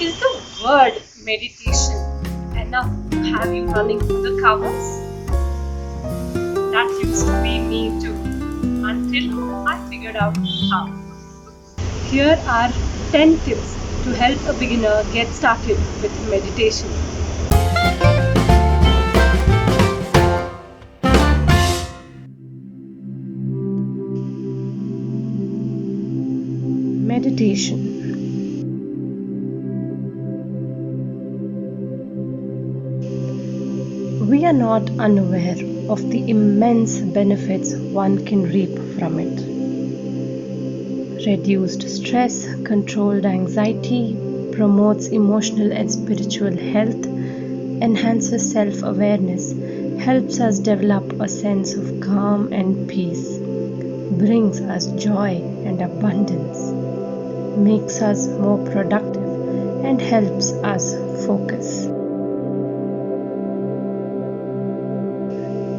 Is the word meditation enough to have you running through the covers? That used to be me too, until I figured out how. Here are 10 tips to help a beginner get started with meditation. Meditation. We are not unaware of the immense benefits one can reap from it. Reduced stress, controlled anxiety, promotes emotional and spiritual health, enhances self-awareness, helps us develop a sense of calm and peace, brings us joy and abundance, makes us more productive, and helps us focus.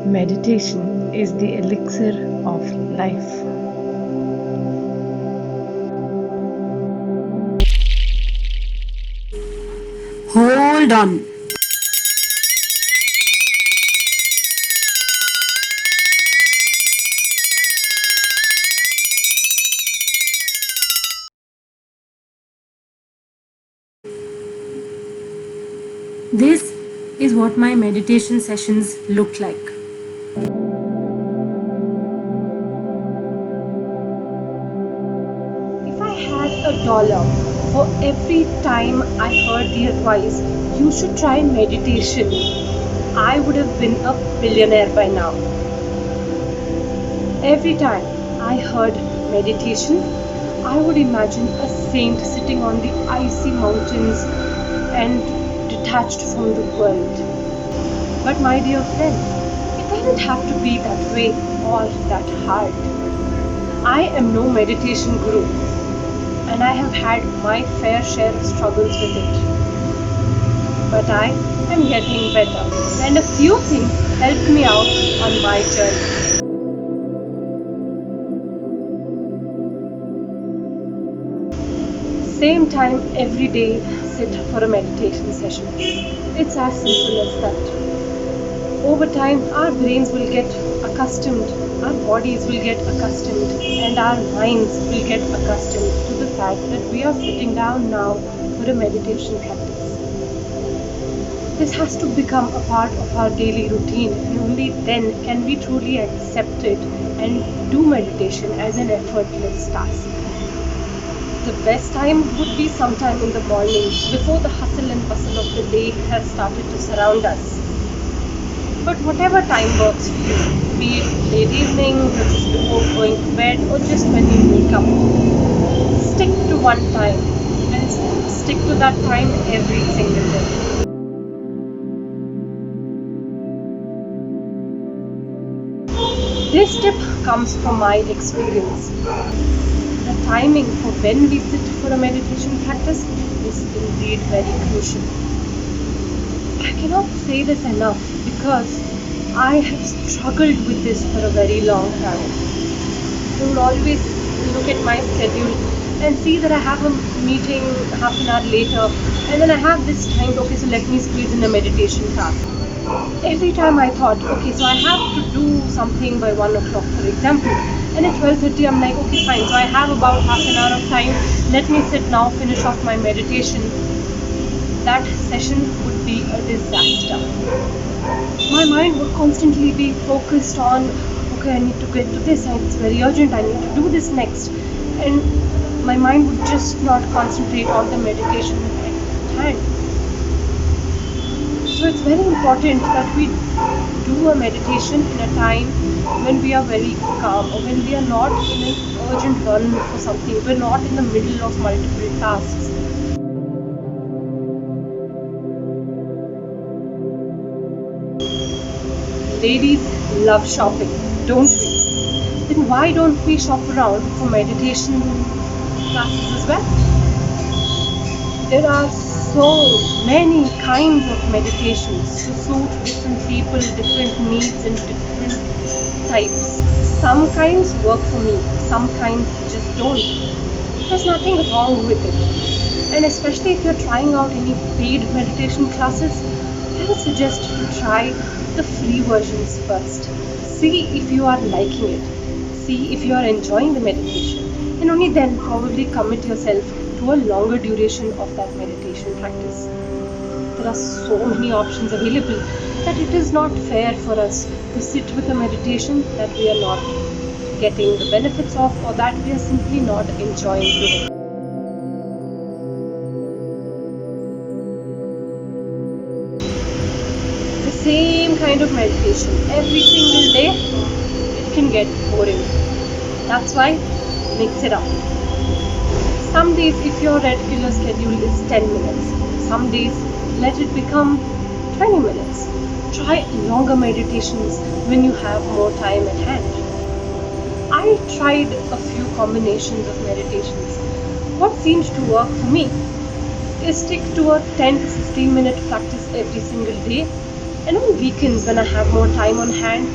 Meditation is the elixir of life. Hold on. This is what my meditation sessions look like. If I had $1 for every time I heard the advice, you should try meditation, I would have been a billionaire by now. Every time I heard meditation, I would imagine a saint sitting on the icy mountains and detached from the world. But my dear friend, it doesn't have to be that way or that hard. I am no meditation guru, and I have had my fair share of struggles with it. But I am getting better, and a few things helped me out on my journey. Same time every day, sit for a meditation session. It's as simple as that. Over time, our brains will get accustomed, our bodies will get accustomed, and our minds will get accustomed to the fact that we are sitting down now for a meditation practice. This has to become a part of our daily routine, and only then can we truly accept it and do meditation as an effortless task. The best time would be sometime in the morning, before the hustle and bustle of the day has started to surround us. But whatever time works for you, be it late evening, just before going to bed, or just when you wake up, stick to one time and stick to that time every single day. This tip comes from my experience. The timing for when we sit for a meditation practice is indeed very crucial. I cannot say this enough because I have struggled with this for a very long time. I would always look at my schedule and see that I have a meeting half an hour later, and then I have this time, okay, so let me squeeze in a meditation task. Every time I thought, okay, so I have to do something by 1 o'clock, for example, and at 12:30 I'm like, okay, fine, so I have about half an hour of time, let me sit now, finish off my meditation. That session would be a disaster. My mind would constantly be focused on, okay, I need to get to this, and it's very urgent, I need to do this next, and my mind would just not concentrate on the meditation at hand. So it's very important that we do a meditation in a time when we are very calm, or when we are not in an urgent run for something, we're not in the middle of multiple tasks. Ladies love shopping, don't we? Then why don't we shop around for meditation classes as well? There are so many kinds of meditations to suit different people, different needs, and different types. Some kinds work for me, some kinds just don't. There's nothing wrong with it. And especially if you're trying out any paid meditation classes, I would suggest you try the free versions first. See if you are liking it. See if you are enjoying the meditation. And only then probably commit yourself to a longer duration of that meditation practice. There are so many options available that it is not fair for us to sit with a meditation that we are not getting the benefits of, or that we are simply not enjoying doing. The same kind of meditation every single day, it can get boring. That's why mix it up. Some days, if your regular schedule is 10 minutes, some days let it become 20 minutes. Try longer meditations when you have more time at hand. I tried a few combinations of meditations. What seems to work for me is stick to a 10 to 15 minute practice every single day, and on weekends when I have more time on hand,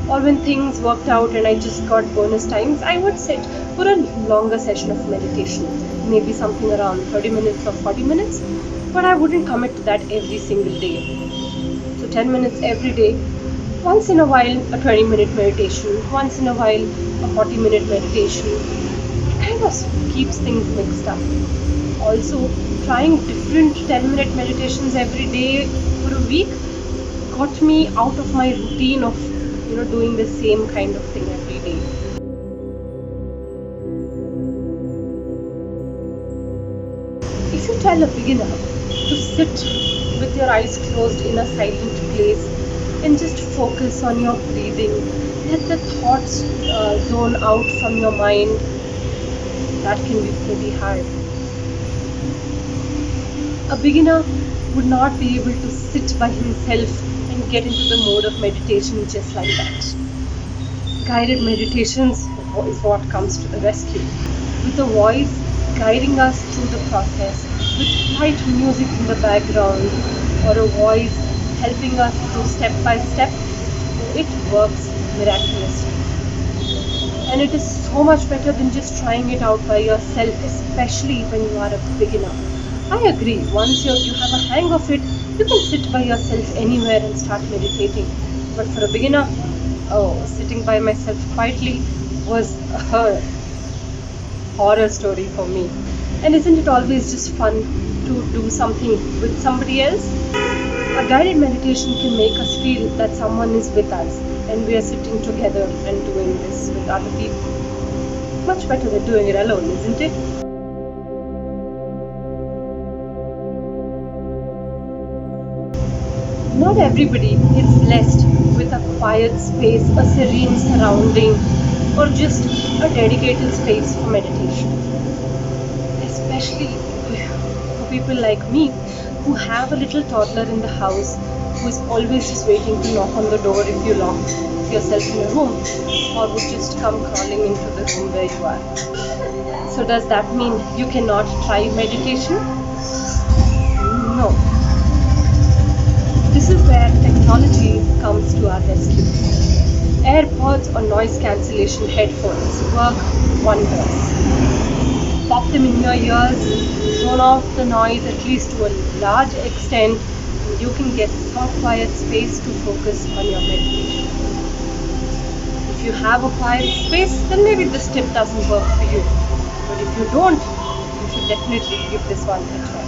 or when things worked out and I just got bonus times, I would sit for a longer session of meditation, maybe something around 30 minutes or 40 minutes, but I wouldn't commit to that every single day. So 10 minutes every day, once in a while a 20-minute meditation, once in a while a 40-minute meditation. It kind of keeps things mixed up. Also, trying different 10-minute meditations every day for a week got me out of my routine of doing the same kind of thing every day. If you tell a beginner to sit with your eyes closed in a silent place and just focus on your breathing, let the thoughts zone out from your mind, that can be pretty hard. A beginner would not be able to sit by himself and get into the mode of meditation just like that. Guided meditations is what comes to the rescue, with a voice guiding us through the process, with light music in the background, or a voice helping us through step by step. It works miraculously. And it is so much better than just trying it out by yourself, especially when you are a beginner. I agree, once you have a hang of it, you can sit by yourself anywhere and start meditating. But for a beginner, sitting by myself quietly was a horror story for me. And isn't it always just fun to do something with somebody else? A guided meditation can make us feel that someone is with us and we are sitting together and doing this with other people. Much better than doing it alone, isn't it? Not everybody is blessed with a quiet space, a serene surrounding, or just a dedicated space for meditation. Especially for people like me who have a little toddler in the house who is always just waiting to knock on the door if you lock yourself in a room, or would just come crawling into the room where you are. So does that mean you cannot try meditation? No. This is where technology comes to our rescue. AirPods or noise cancellation headphones work wonders. Pop them in your ears, zone off the noise at least to a large extent, and you can get some quiet space to focus on your meditation. If you have a quiet space, then maybe this tip doesn't work for you. But if you don't, you should definitely give this one a try.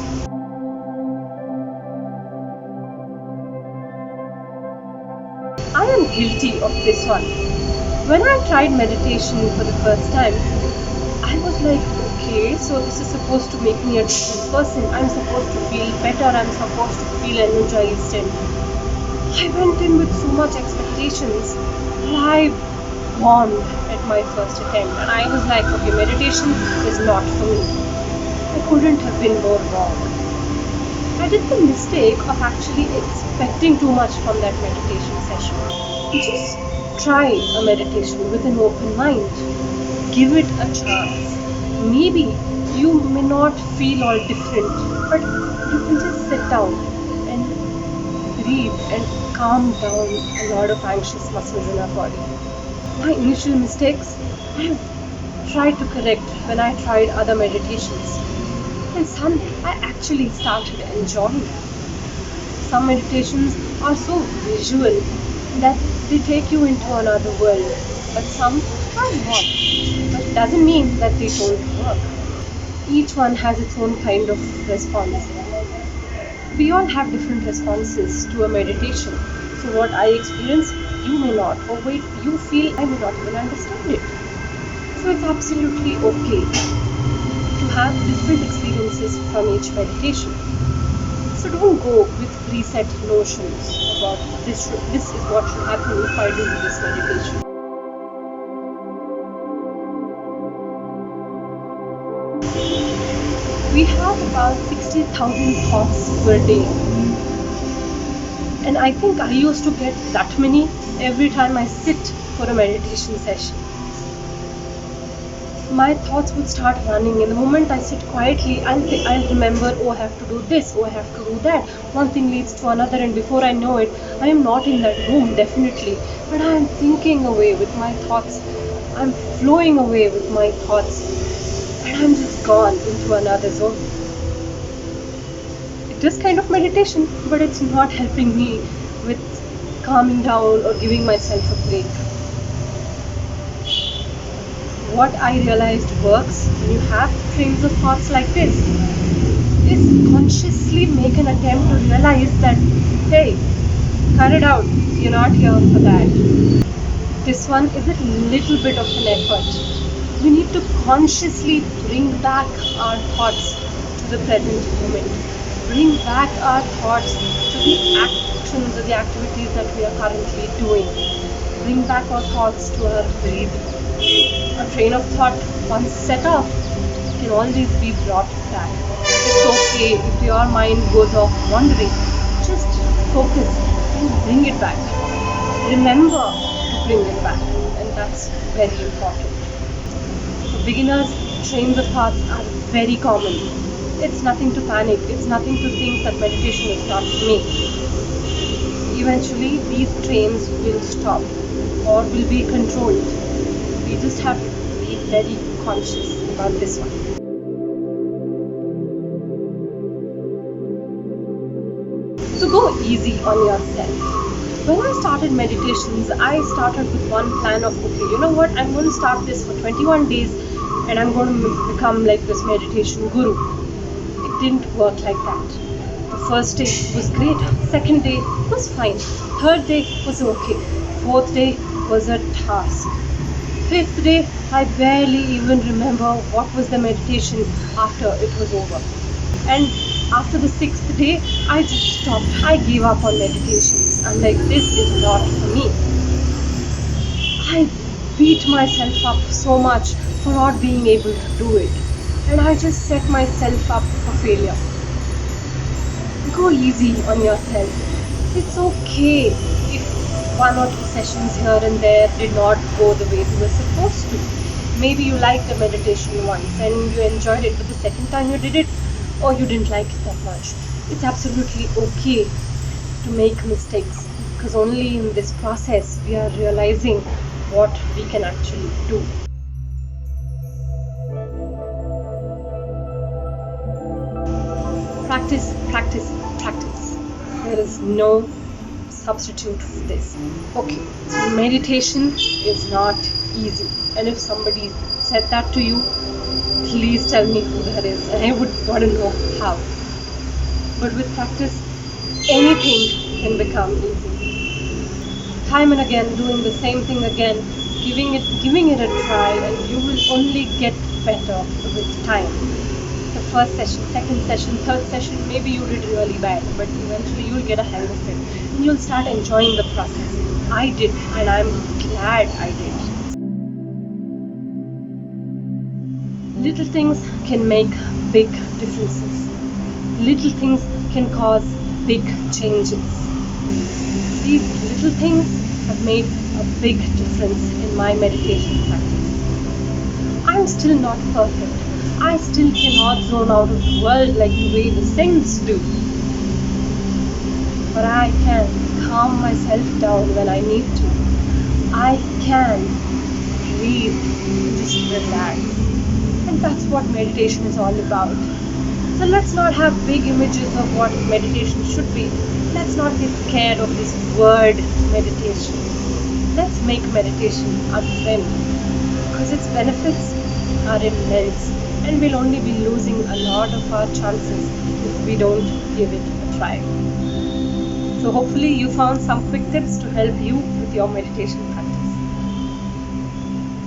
I am guilty of this one. When I tried meditation for the first time, I was like, okay, so this is supposed to make me a different person. I'm supposed to feel better. I'm supposed to feel energized. And I went in with so much expectations. And I bombed at my first attempt. And I was like, okay, meditation is not for me. I couldn't have been more wrong. I did the mistake of actually expecting too much from that meditation session. Just try a meditation with an open mind. Give it a chance. Maybe you may not feel all different, but you can just sit down and breathe and calm down a lot of anxious muscles in our body. My initial mistakes I have tried to correct when I tried other meditations. and some I actually started enjoying. Some meditations are so visual that they take you into another world, but some are not. But it doesn't mean that they don't work. Each one has its own kind of response. We all have different responses to a meditation. So what I experience, you may not, or wait, you feel I may not even understand it. So it's absolutely okay to have different experiences from each meditation. So don't go with preset notions about this is what should happen if I do this meditation. We have about 60,000 thoughts per day. And I think I used to get that many every time I sit for a meditation session. My thoughts would start running, and the moment I sit quietly, I'll remember, oh, I have to do this, oh, I have to do that. One thing leads to another, and before I know it, I am not in that room, definitely. But I am thinking away with my thoughts. I'm flowing away with my thoughts. And I'm just gone into another zone. It is kind of meditation, but it's not helping me with calming down or giving myself a break. What I realized works when you have trains of thoughts like this is consciously make an attempt to realize that, hey, cut it out, you're not here for that. This one is a little bit of an effort. We need to consciously bring back our thoughts to the present moment. Bring back our thoughts to the actions or the activities that we are currently doing. Bring back our thoughts to our breathing. A train of thought, once set off, can always be brought back. It's okay if your mind goes off wandering. Just focus and bring it back. Remember to bring it back, and that's very important. For beginners, trains of thoughts are very common. It's nothing to panic. It's nothing to think that meditation is not for me. Eventually, these trains will stop or will be controlled. We just have to be very conscious about this one. So go easy on yourself. When I started meditations, I started with one plan of, okay, you know what, I'm going to start this for 21 days and I'm going to become like this meditation guru. It didn't work like that. The first day was great, second day was fine, third day was okay, fourth day was a task. Fifth day, I barely even remember what was the meditation after it was over. And after the sixth day, I just stopped. I gave up on meditations. I'm like, this is not for me. I beat myself up so much for not being able to do it. And I just set myself up for failure. Go easy on yourself. It's okay if one or two sessions here and there did not go the way they were supposed to. Maybe you liked the meditation once and you enjoyed it, but the second time you did it, or you didn't like it that much. It's absolutely okay to make mistakes, because only in this process we are realizing what we can actually do. Practice, practice, practice. There is no substitute for this. Okay, so meditation is not easy, and if somebody said that to you, please tell me who that is, and I would want to know how. But with practice, anything can become easy. Time and again, doing the same thing again, giving it a try, and you will only get better with time. The first session, second session, third session, maybe you did really bad, but eventually you'll get a hang of it, and you'll start enjoying the process. I did, and I'm glad I did. Little things can make big differences. Little things can cause big changes. These little things have made a big difference in my meditation practice. I'm still not perfect. I still cannot zone out of the world like the way the saints do. But I can calm myself down when I need to. I can breathe, just relax. And that's what meditation is all about. So let's not have big images of what meditation should be. Let's not get scared of this word meditation. Let's make meditation our friend, because its benefits are immense, and we'll only be losing a lot of our chances if we don't give it a try. So hopefully you found some quick tips to help you with your meditation practice.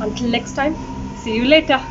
Until next time, see you later.